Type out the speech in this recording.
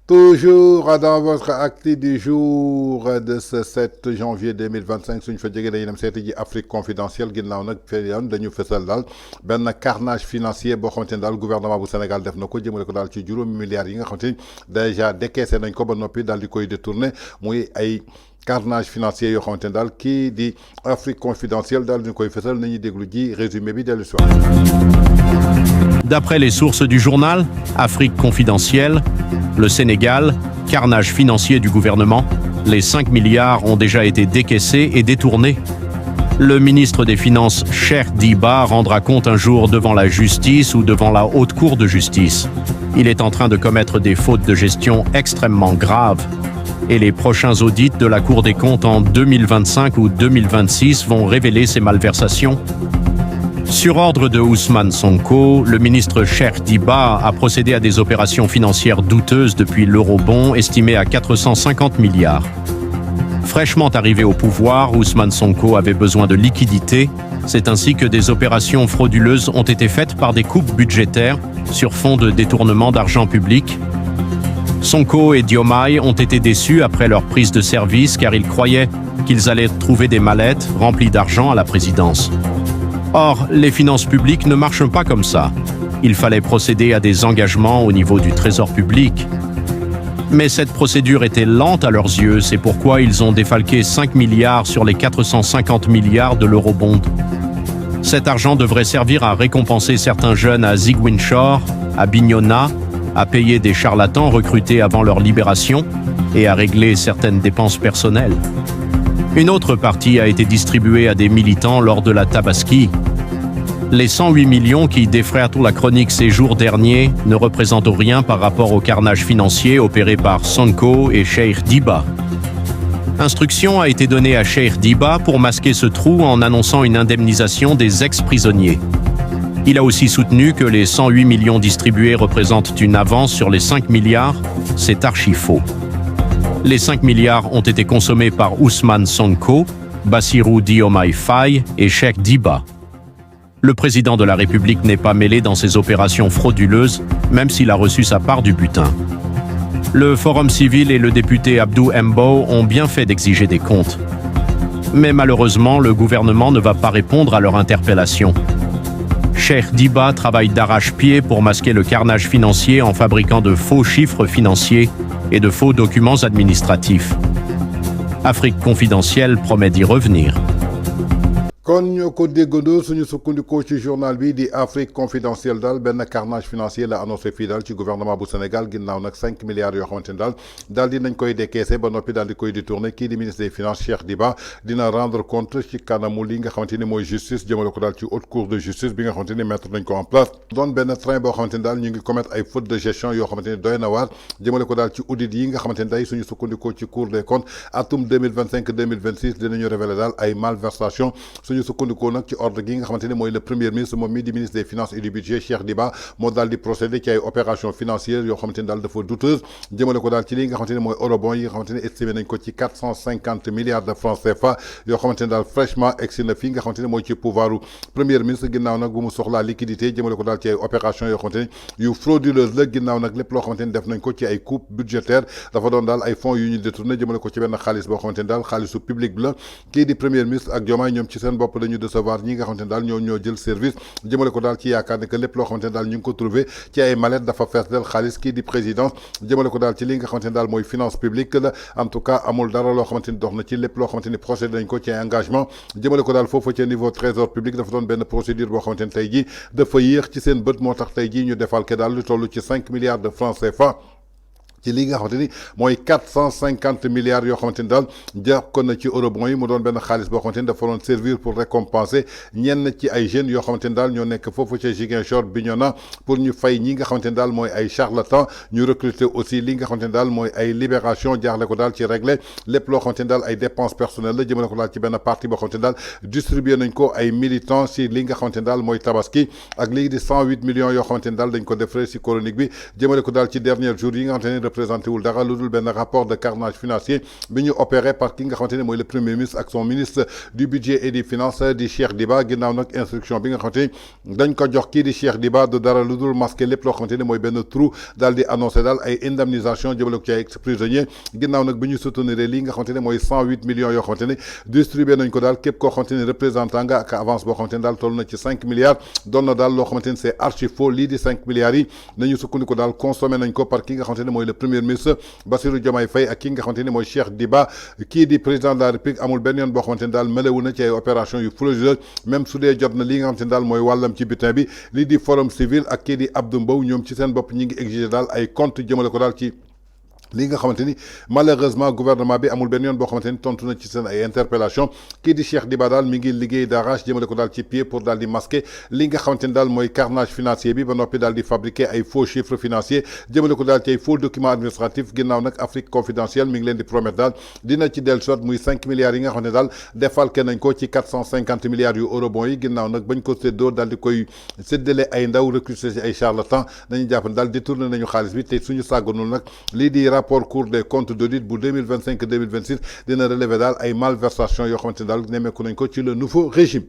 Toujours dans votre acte du jour de ce 7 janvier 2025 suñ fa jógee dañuy dem seeti ji Afrique confidentielle ginnaaw nag fii yoon dañu fësal daal benn carnage financier boo xamante ni daal gouvernement bu Sénégal def na ko jëmale ko daal ci juróomi milliards yi nga xamante ni déjà décaissé nañ ko ba noppi daal di koy détourné muy ay carnage financier yoo xamante ni daal kii di Afrique confidentielle daal ñu koy fësal nañuy déglu ji résumé bi dellu soir. D'après les sources du journal Afrique confidentielle, le Sénégal, carnage financier du gouvernement, les 5 milliards ont déjà été décaissés et détournés. Le ministre des Finances, Cheikh Diba, rendra compte un jour devant la justice ou devant la haute cour de justice. Il est en train de commettre des fautes de gestion extrêmement graves. Et les prochains audits de la Cour des comptes en 2025 ou 2026 vont révéler ces malversations. Sur ordre de Ousmane Sonko, le ministre Cheikh Diba a procédé à des opérations financières douteuses depuis l'eurobond estimé à 450 milliards. Fraîchement arrivé au pouvoir, Ousmane Sonko avait besoin de liquidités. C'est ainsi que des opérations frauduleuses ont été faites par des coupes budgétaires sur fond de détournement d'argent public. Sonko et Diomaye ont été déçus après leur prise de service car ils croyaient qu'ils allaient trouver des mallettes remplies d'argent à la présidence. Or, les finances publiques ne marchent pas comme ça. Il fallait procéder à des engagements au niveau du trésor public. Mais cette procédure était lente à leurs yeux, c'est pourquoi ils ont défalqué 5 milliards sur les 450 milliards de l'eurobond. Cet argent devrait servir à récompenser certains jeunes à Ziguinchor, à Bignona, à payer des charlatans recrutés avant leur libération et à régler certaines dépenses personnelles. Une autre partie a été distribuée à des militants lors de la Tabaski. Les 108 millions qui défrayent la chronique ces jours derniers ne représentent rien par rapport au carnage financier opéré par Sonko et Cheikh Diba. Instruction a été donnée à Cheikh Diba pour masquer ce trou en annonçant une indemnisation des ex-prisonniers. Il a aussi soutenu que les 108 millions distribués représentent une avance sur les 5 milliards. C'est archi faux. Les 5 milliards ont été consommés par Ousmane Sonko, Bassirou Diomaye Faye et Cheikh Diba. Le président de la République n'est pas mêlé dans ces opérations frauduleuses, même s'il a reçu sa part du butin. Le Forum civil et le député Abdou Mbow ont bien fait d'exiger des comptes. Mais malheureusement, le gouvernement ne va pas répondre à leur interpellation. Cheikh Diba travaille d'arrache-pied pour masquer le carnage financier en fabriquant de faux chiffres financiers et de faux documents administratifs. Afrique confidentielle promet d'y revenir. kon ñoo ko déggandoo suñu sukkandikoo ci journal bi di Afrique confidentielle daal benn carnage financier la annoncé fii daal ci gouvernement bu Sénégal ginnaaw nag 5 milliards yoo xamante ni daal di nañ koy décaissé ba noppi daal di koy détourné kii di ministre des finances Cheikh Diba dina rendre compte ci kanamu li nga xamante ni mooy justice jëmale ko daal ci haute cour de justice bi nga xamante ni mettre nañ ko en place doon benn train boo xamante ni daal ñu ngi commettre ay fautes de gestion yoo xamante ni doy na waar jëmale ko daal ci audit yi nga xamante ni day suñu sukkandikoo ci cour des comptes atum 2025 2026 dinañu révéler daal ay malversation suñu sukkandikoo nag ci ordre gi nga xamante ni mooy le premier ministre moom mii di ministre des finances et du budget Cheikh Diba moo daal di procéder ci ay opération financière yoo xamante ni daal dafa douteuse jëmale ko daal ci li nga xamante ni mooy eurobond yi nga xamante ni estimé nañ ko ci 450 milliards de francs CFA yoo xamante ni daal fraîchement egsi na fii nga xamante ni mooy ci pouvoiru premier ministre ginnaaw nag bu mu soxlaa liquidité jëmale ko daal ci ay opération yoo xamante ni yu frauduleuse la ginnaaw nag lépp loo xamante ni def nañ ko ci ay coupe budgétaire dafa doon daal ay fonds yu ñu détourné jëmale ko ci benn xaalis boo xamante ni daal xaalisu public bi la kii di premier ministre ak Diomaye ñoom ci seen bopp dañu décevoir ñi nga xamante ni daal ñoo jël service jëmale ko daal ci yaakaar ne que lépp loo xamante ni daal ñu ngi ko trouvé ci ay mallette dafa fees del xaalis kii di présidence jëmale ko daal ci li nga xamante ni daal mooy finance publique la en tout cas amul dara loo xamante ni dox na ci lépp loo xamante ni procédé nañ ko ci ay engagement jëmale ko daal foofu ci niveau trésor public dafa doon benn procédure boo xamante ni tey jii dafa yéex ci seen bët moo tax tey jii ñu defalke daal lu toll ci 5 milliards de francs CFA ci li nga xamante ni mooy 450 milliards yoo xamante ni daal jàpp na ci eurobond yi mu doon benn xaalis boo xamante ni dafa doon servir pour récompenser ñenn ci ay jeunes yoo xamante ni daal ñoo nekk foofu ca Ziguinchor Bignona pour ñu fay ñi nga xamante ni daal mooy ay charlatans ñu recruter aussi li nga xamante ni daal mooy ay libération jaarle ko daal ci régler lépp loo xamante ni daal ay dépenses personnelles la jëmale ko daal ci benn partie boo xamante ni daal distribué nañ ko ay militants si li nga xamante ni daal mooy tabaski ak léegi di 108 millions yoo xamante ni daal dañ ko defree si chronique bi jëmale ko daal ci dernier jour yi nga xamante ni représenté wul dara lu dul benn rapport de carnage financier bi ñu opéré par ki nga xamante ne mooy le premier ministre ak son ministre du budget et des finances di Cheikh Diba ginnaaw nag instruction bi nga xamante ni dañ ko jox kii di Cheikh Diba du dara lu dul masqué lépp loo xamante ne mooy benn trou daal di annoncé daal ay indemnisation jëmale ko ci ay ex-prisonniers ginnaaw nag bi ñu soutenir lii nga xamante ne mooy 108 millions yoo xamante ne distribué nañ ko daal képp koo xamante ne représentant nga ak avance boo xamante ne daal toll na ci 5 milliards doon na daal loo xamante ne c'est archi faux lii di 5 milliards yi nañu sukkandiku daal consommé nañ ko par ki nga xamante ne mooy le premier ministre Bassirou Diomaye Faye ak ki nga xamante ne mooy Cheikh Diba kii di président de la République amul benn yoon boo xamante ne daal melewu na ci ay opération yu frauduleuses même su dee jot na li nga xamante ne daal mooy wàllam ci butin bi lii di forum civil ak kii di Abdou Mbow ñoom ci seen bopp ñi ngi exiger daal ay compte jëmale ko daal ci li nga xamante ni malheureusement gouvernement bi amul benn yoon boo xamante ni tontu na ci seen ay interpellation kii di Cheikh Diba daal mi ngi liggéey d'arrache jëmale ko daal ci pied pour daal di masquer li nga xamante ni daal mooy carnage financier bi ba noppi daal di fabriquer ay faux chiffres financiers jëmale ko daal ci ay faux documents administratifs ginnaaw nag Afrique confidentielle mi ngi leen di promettre daal dina ci dellu soit muy 5 milliards yi nga xamante ne daal defalke nañ ko ci 450 milliards yu eurobonds yi ginnaaw nag bañ ko séddoo daal di koy séddale ay ndaw recruter ci ay charlatans dañuy jàpp ne daal détourné nañu xaalis bi te suñu sàgganul nag lii di rapport Cour des comptes d'audit bu 2025-2026 dina relever daal ay malversation yoo xamante ne daal nemmeeku nañ ko ci le nouveau régime.